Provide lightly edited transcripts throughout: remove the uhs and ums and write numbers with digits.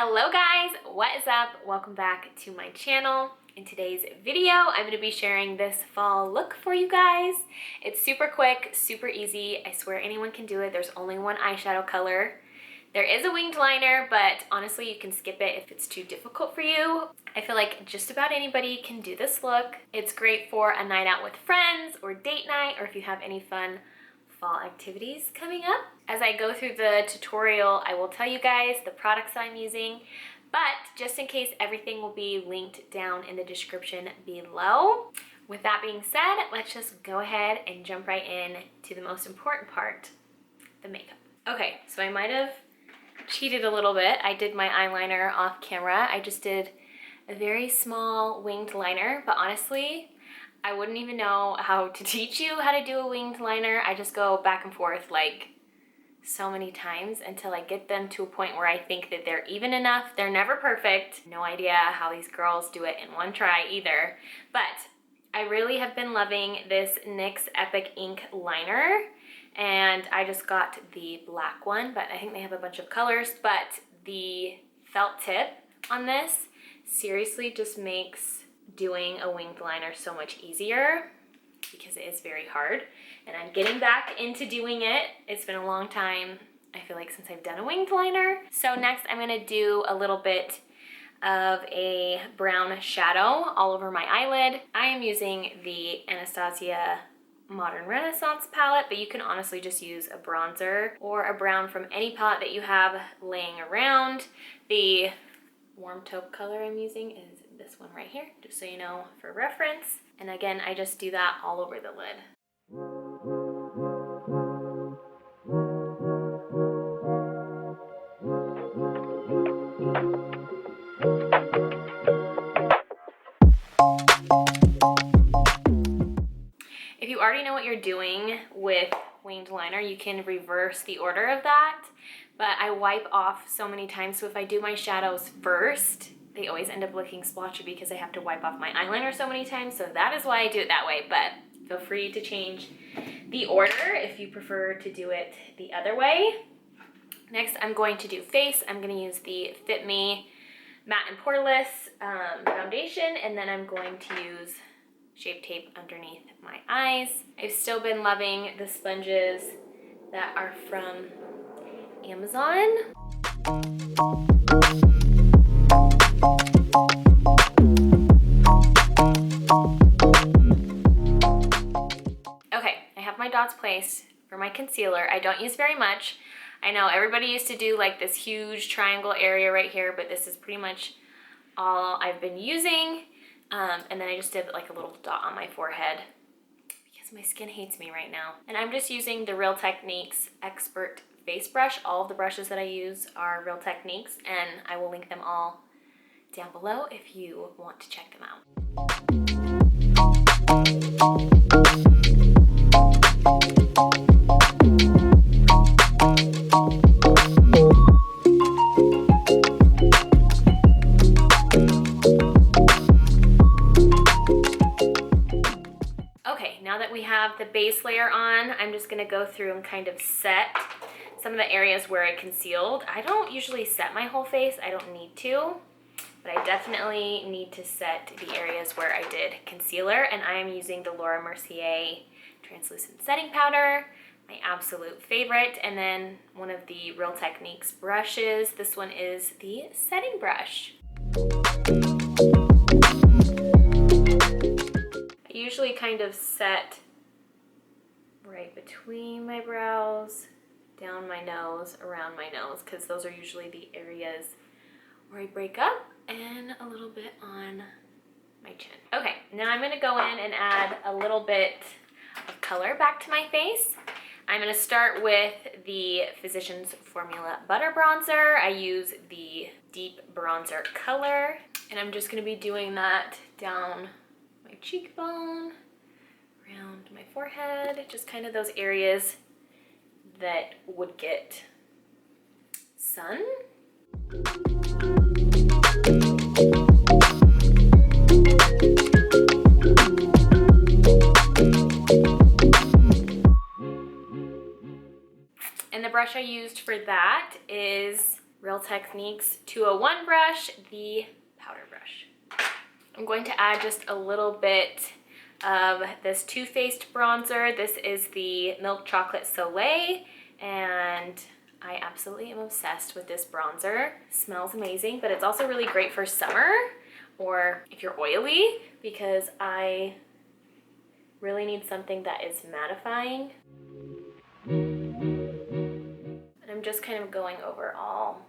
Hello guys, what is up? Welcome back to my channel. In today's video, I'm going to be sharing this fall look for you guys. It's super quick, super easy. I swear anyone can do it. There's only one eyeshadow color. There is a winged liner, but honestly, you can skip it if it's too difficult for you. I feel like just about anybody can do this look. It's great for a night out with friends or date night, or if you have any fun fall activities coming up. As I go through the tutorial, I will tell you guys the products I'm using, but just in case, everything will be linked down in the description below. With that being said, let's just go ahead and jump right in to the most important part, the makeup. Okay, so I might have cheated a little bit. I did my eyeliner off camera. I just did a very small winged liner, but honestly, I wouldn't even know how to teach you how to do a winged liner. I just go back and forth like so many times until I get them to a point where I think that they're even enough. They're never perfect. No idea how these girls do it in one try either. But I really have been loving this NYX Epic Ink liner. And I just got the black one, but I think they have a bunch of colors. But the felt tip on this seriously just makes doing a winged liner so much easier because it is very hard. And I'm getting back into doing it. It's been a long time, I feel like, since I've done a winged liner. So next I'm gonna do a little bit of a brown shadow all over my eyelid. I am using the Anastasia Modern Renaissance palette, but you can honestly just use a bronzer or a brown from any palette that you have laying around. The warm taupe color I'm using is this one right here, just so you know for reference. And again, I just do that all over the lid. If you already know what you're doing with winged liner, you can reverse the order of that, but I wipe off so many times, so if I do my shadows first, they always end up looking splotchy because I have to wipe off my eyeliner so many times, so that is why I do it that way, but feel free to change the order if you prefer to do it the other way. Next, I'm going to do face. I'm going to use the Fit Me Matte and Poreless foundation, and then I'm going to use Shape Tape underneath my eyes. I've still been loving the sponges that are from Amazon. Okay, I have my dots placed for my concealer. I don't use very much. I know everybody used to do like this huge triangle area right here, but this is pretty much all I've been using. And then I just did like a little dot on my forehead because my skin hates me right now. And I'm just using the Real Techniques Expert Face Brush. All of the brushes that I use are Real Techniques, and I will link them all down below if you want to check them out. Okay, now that we have the base layer on, I'm just gonna go through and kind of set some of the areas where I concealed. I don't usually set my whole face, I don't need to, but I definitely need to set the areas where I did concealer, and I am using the Laura Mercier translucent setting powder, my absolute favorite, and then one of the Real Techniques brushes. This one is the setting brush. I usually kind of set right between my brows, down my nose, around my nose, because those are usually the areas where I break up, and a little bit on my chin. Okay, now I'm gonna go in and add a little bit of color back to my face. I'm gonna start with the Physicians Formula Butter Bronzer. I use the Deep Bronzer color, and I'm just gonna be doing that down my cheekbone, around my forehead, just kind of those areas that would get sun. And the brush I used for that is Real Techniques 201 brush, the powder brush. I'm going to add just a little bit of this Too Faced bronzer. This is the Milk Chocolate Soleil, and I absolutely am obsessed with this bronzer. It smells amazing, but it's also really great for summer or if you're oily, because I really need something that is mattifying. And I'm just kind of going over all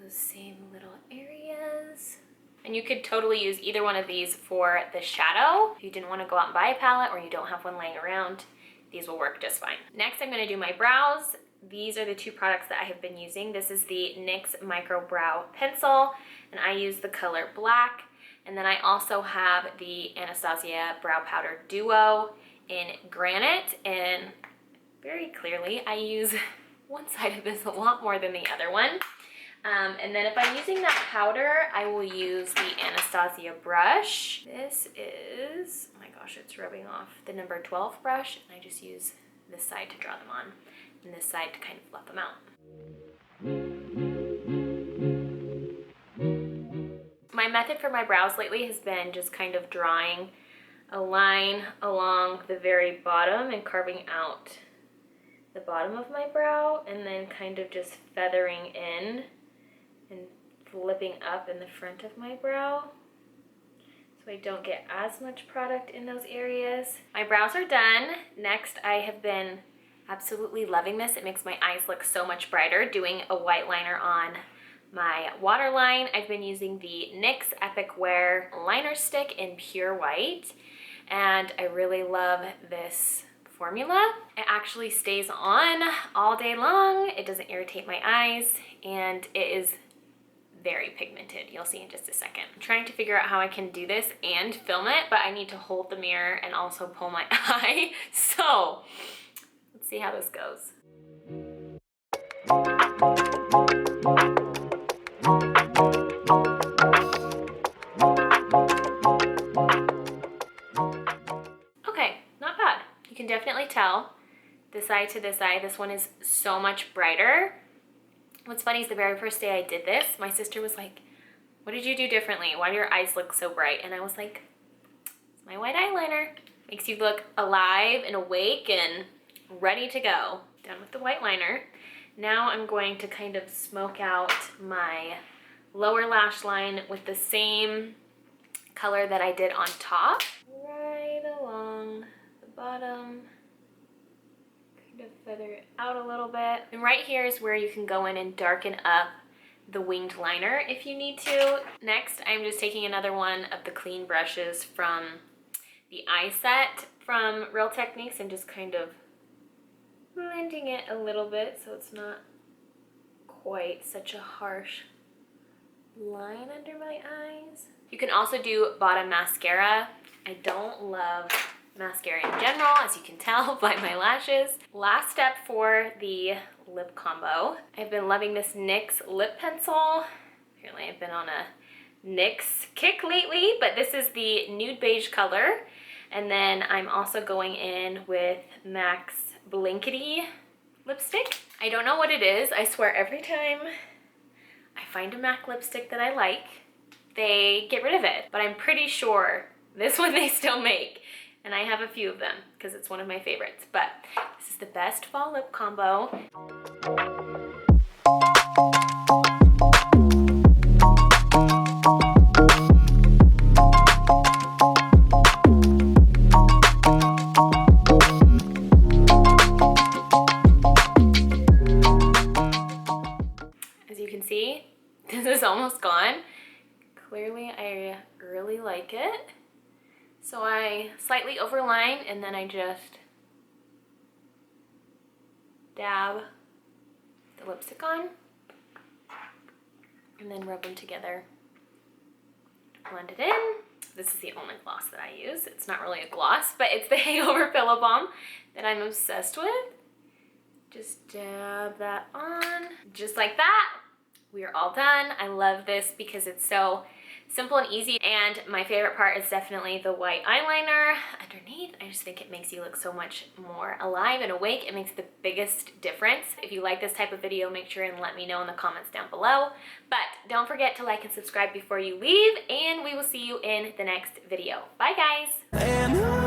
those same little areas. And you could totally use either one of these for the shadow. If you didn't want to go out and buy a palette or you don't have one laying around, these will work just fine. Next, I'm going to do my brows. These are the two products that I have been using. This is the NYX Micro Brow Pencil, and I use the color black. And then I also have the Anastasia Brow Powder Duo in Granite, and very clearly I use one side of this a lot more than the other one. And then if I'm using that powder, I will use the Anastasia brush. This is, oh my gosh, it's rubbing off, the number 12 brush, and I just use this side to draw them on, and this side to kind of fluff them out. My method for my brows lately has been just kind of drawing a line along the very bottom and carving out the bottom of my brow, and then kind of just feathering in and flipping up in the front of my brow so I don't get as much product in those areas. My brows are done. Next, I have been absolutely loving this. It makes my eyes look so much brighter, doing a white liner on my waterline. I've been using the NYX Epic Wear liner stick in pure white, and I really love this formula. It actually stays on all day long. It doesn't irritate my eyes, and it is very pigmented. You'll see in just a second. I'm trying to figure out how I can do this and film it, but I need to hold the mirror and also pull my eye. So let's see how this goes. Okay, not bad. You can definitely tell this eye to this eye. This one is so much brighter. What's funny is the very first day I did this, my sister was like, what did you do differently? Why do your eyes look so bright? And I was like, it's my white eyeliner. Makes you look alive and awake and ready to go. Done with the white liner. Now I'm going to kind of smoke out my lower lash line with the same color that I did on top. Right along the bottom. Kind of feather it out a little bit. And right here is where you can go in and darken up the winged liner if you need to. Next, I'm just taking another one of the clean brushes from the eye set from Real Techniques and just kind of blending it a little bit so it's not quite such a harsh line under my eyes. You can also do bottom mascara. I don't love mascara in general, as you can tell by my lashes. Last step for the lip combo. I've been loving this NYX lip pencil. Apparently I've been on a NYX kick lately, but this is the nude beige color. And then I'm also going in with MAC's Blinkety lipstick. I don't know what it is. I swear every time I find a MAC lipstick that I like, they get rid of it. But I'm pretty sure this one they still make. And I have a few of them because it's one of my favorites. But this is the best fall lip combo. As you can see, this is almost gone. Clearly, I really like it. So I slightly overline and then I just dab the lipstick on and then rub them together, blend it in. This is the only gloss that I use. It's not really a gloss, but it's the Hangover Pillow Balm that I'm obsessed with. Just dab that on, just like that. We are all done. I love this because it's so Simple and easy, and my favorite part is definitely the white eyeliner underneath. I just think it makes you look so much more alive and awake. It makes the biggest difference. If you like this type of video, make sure and let me know in the comments down below. But don't forget to like and subscribe before you leave, and we will see you in the next video. Bye guys!